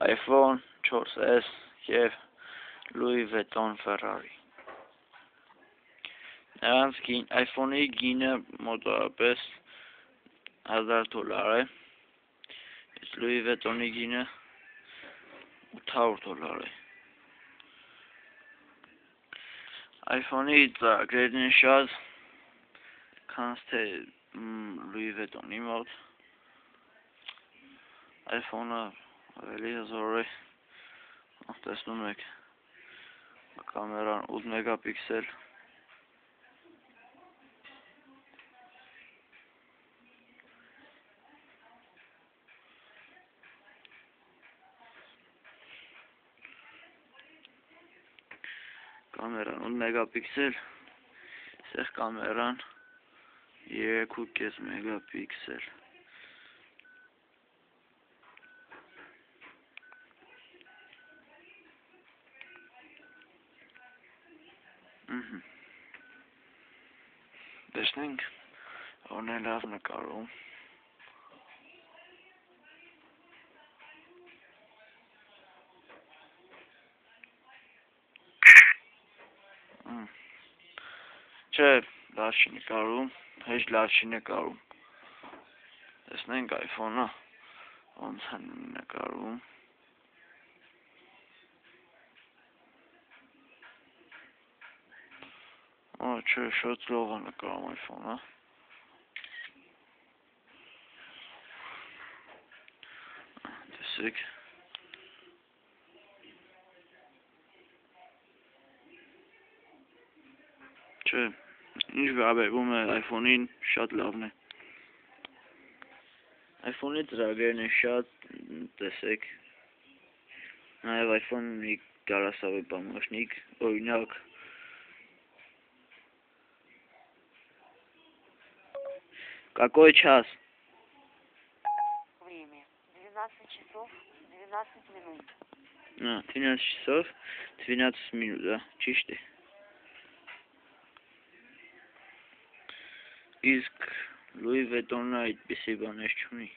iPhone 4S և Louis Vuitton Ferrari։ Նրանց iPhone-ի գինը մոտավորապես $1000 է, իսկ Louis Vuitton-ի գինը $800 է։ iPhone-ի ծրագրերն են շատ, քան թե Louis Vuitton-ի մոտ։ iPhone-ը ավելի հզոր է, տեսնում եք, կամերան 8 մեգապիքսել, սեղ կամերան 3.5 մեգապիքսել։ Տեսնենք, որն է լավ նկարում։ Չէ, լավ չի նկարում, հեչ լավ չի նկարում։ Տեսնենք iPhone-ը ոնց է նկարում։ Չէ, շատ լավ է նկարում iPhone-ը։ Տեսեք։ Չէ, ինչ վերաբերվում է iPhone-ին, շատ լավն է։ iPhone-ի ծրագրերն են շատ, տեսեք։ Նաև iPhone-ի голосовой помощник, օրինակ Какой час? Время 12 часов 12 минут. 12 часов 12 минут, да, ճիշտ է։ Իսկ Louis Vuitton-ը այդպիսի բաներ չունի։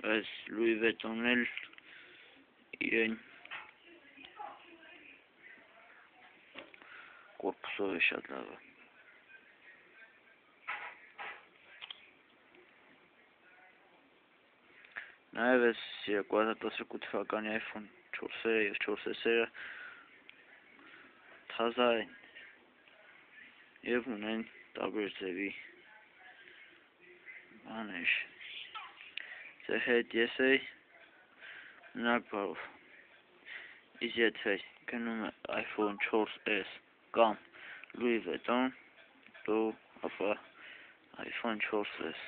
Բայց Louis Vuitton-ն էլ իրեն կորպուսով է շատ լավը։ Նաև ես 2012 թվականի iPhone 4-երը և 4S-երը թազա են և ունեն տարբեր ձևի բաներ։ Ձեր հետ ես էի, մնաք բարով։ Իսկ եթե գնում է iPhone 4S կամ Louis Vuitton, ապա iPhone 4S։